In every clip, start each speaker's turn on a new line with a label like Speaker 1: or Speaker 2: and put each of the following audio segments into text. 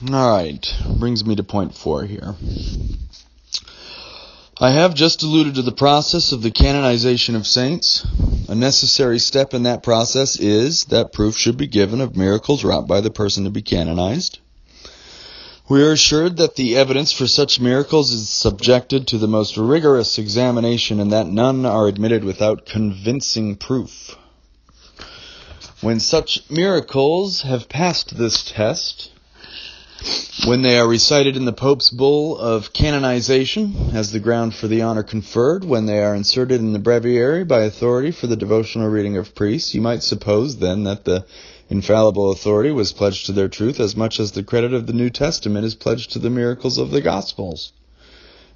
Speaker 1: Alright, brings me to point 4 here. I have just alluded to the process of the canonization of saints. A necessary step in that process is that proof should be given of miracles wrought by the person to be canonized. We are assured that the evidence for such miracles is subjected to the most rigorous examination and that none are admitted without convincing proof. When such miracles have passed this test, when they are recited in the Pope's bull of canonization as the ground for the honor conferred, when they are inserted in the breviary by authority for the devotional reading of priests, you might suppose then that the infallible authority was pledged to their truth as much as the credit of the New Testament is pledged to the miracles of the Gospels.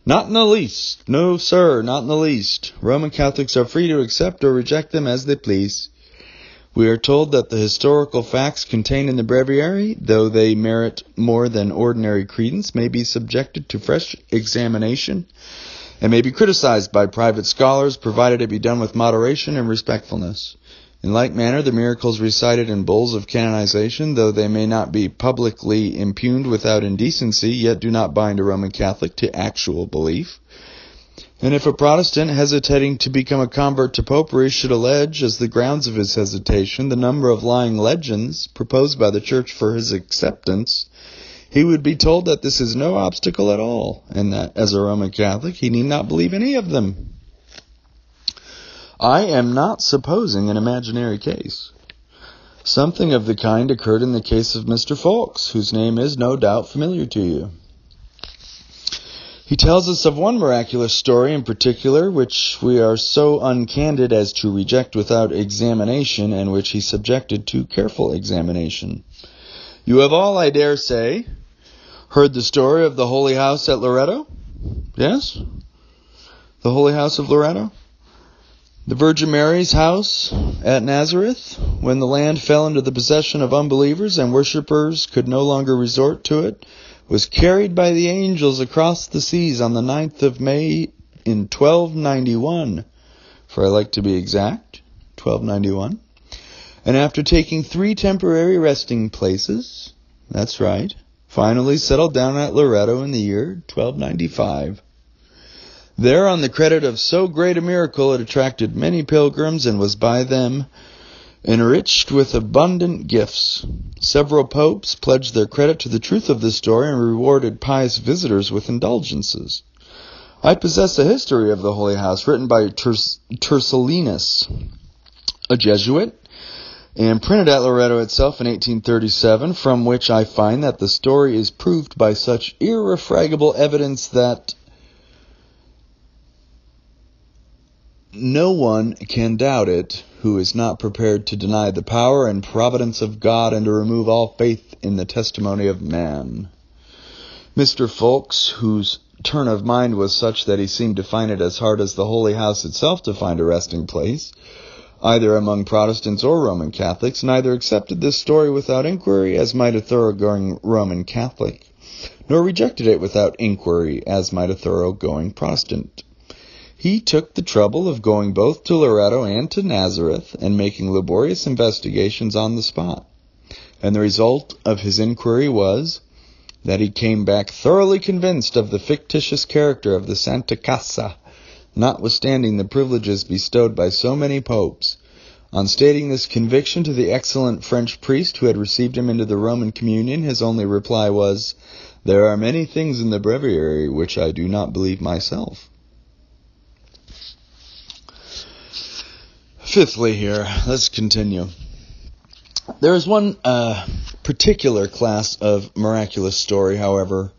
Speaker 1: Not in the least. No, sir, not in the least. Roman Catholics are free to accept or reject them as they please. We are told that the historical facts contained in the breviary, though they merit more than ordinary credence, may be subjected to fresh examination and may be criticized by private scholars, provided it be done with moderation and respectfulness. In like manner, the miracles recited in bulls of canonization, though they may not be publicly impugned without indecency, yet do not bind a Roman Catholic to actual belief. And if a Protestant hesitating to become a convert to popery should allege as the grounds of his hesitation the number of lying legends proposed by the Church for his acceptance, he would be told that this is no obstacle at all, and that, as a Roman Catholic, he need not believe any of them. I am not supposing an imaginary case. Something of the kind occurred in the case of Mr. Fawkes, whose name is no doubt familiar to you. He tells us of one miraculous story in particular, which we are so uncandid as to reject without examination, and which he subjected to careful examination. You have all, I dare say, heard the story of the Holy House at Loretto? Yes? The Holy House of Loretto? The Virgin Mary's house at Nazareth, when the land fell into the possession of unbelievers and worshippers could no longer resort to it, was carried by the angels across the seas on the 9th of May in 1291, for I like to be exact, 1291, and after taking 3 temporary resting places, that's right, finally settled down at Loretto in the year 1295. There, on the credit of so great a miracle, it attracted many pilgrims and was by them enriched with abundant gifts. Several popes pledged their credit to the truth of this story and rewarded pious visitors with indulgences. I possess a history of the Holy House written by Tertullianus, a Jesuit, and printed at Loretto itself in 1837, from which I find that the story is proved by such irrefragable evidence that no one can doubt it who is not prepared to deny the power and providence of God and to remove all faith in the testimony of man. Mr. Fawkes, whose turn of mind was such that he seemed to find it as hard as the Holy House itself to find a resting place, either among Protestants or Roman Catholics, neither accepted this story without inquiry, as might a thoroughgoing Roman Catholic, nor rejected it without inquiry, as might a thoroughgoing Protestant. He took the trouble of going both to Loretto and to Nazareth and making laborious investigations on the spot. And the result of his inquiry was that he came back thoroughly convinced of the fictitious character of the Santa Casa, notwithstanding the privileges bestowed by so many popes. On stating this conviction to the excellent French priest who had received him into the Roman communion, his only reply was, "There are many things in the breviary which I do not believe myself." Fifthly here, let's continue. There is one particular class of miraculous story, however,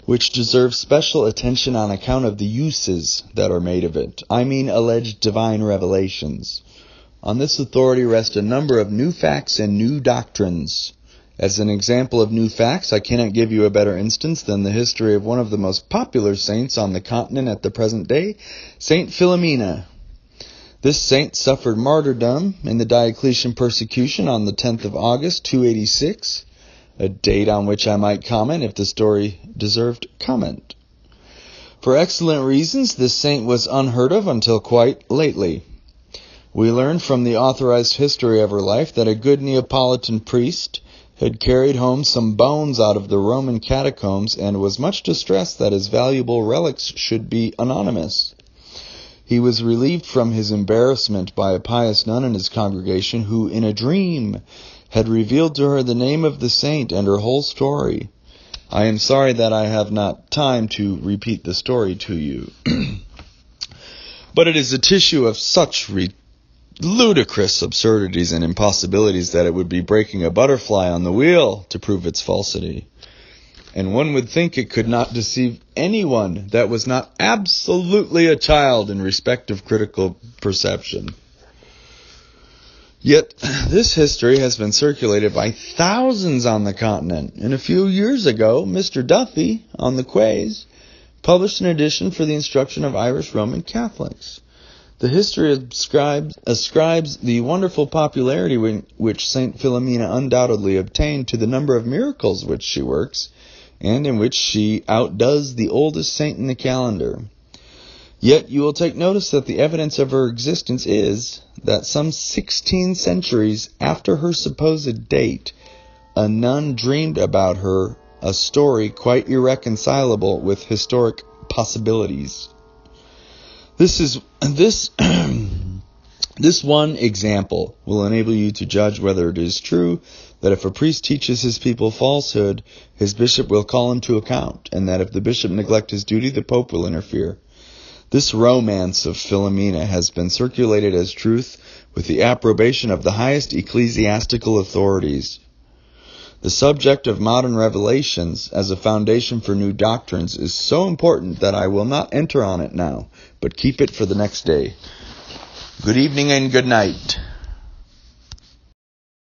Speaker 1: which deserves special attention on account of the uses that are made of it. I mean alleged divine revelations. On this authority rest a number of new facts and new doctrines. As an example of new facts, I cannot give you a better instance than the history of one of the most popular saints on the continent at the present day, Saint Philomena. This saint suffered martyrdom in the Diocletian persecution on the 10th of August, 286, a date on which I might comment if the story deserved comment. For excellent reasons, this saint was unheard of until quite lately. We learn from the authorized history of her life that a good Neapolitan priest had carried home some bones out of the Roman catacombs and was much distressed that his valuable relics should be anonymous. He was relieved from his embarrassment by a pious nun in his congregation who, in a dream, had revealed to her the name of the saint and her whole story. I am sorry that I have not time to repeat the story to you. But it is a tissue of such ludicrous absurdities and impossibilities that it would be breaking a butterfly on the wheel to prove its falsity. And one would think it could not deceive anyone that was not absolutely a child in respect of critical perception. Yet this history has been circulated by thousands on the continent, and a few years ago, Mr. Duffy, on the Quays, published an edition for the instruction of Irish Roman Catholics. The history ascribes the wonderful popularity which St. Philomena undoubtedly obtained to the number of miracles which she works, and in which she outdoes the oldest saint in the calendar. Yet you will take notice that the evidence of her existence is that some 16 centuries after her supposed date, a nun dreamed about her a story quite irreconcilable with historic possibilities. This one example will enable you to judge whether it is true that if a priest teaches his people falsehood, his bishop will call him to account, and that if the bishop neglect his duty, the pope will interfere. This romance of Philomena has been circulated as truth with the approbation of the highest ecclesiastical authorities. The subject of modern revelations as a foundation for new doctrines is so important that I will not enter on it now, but keep it for the next day. Good evening and good night.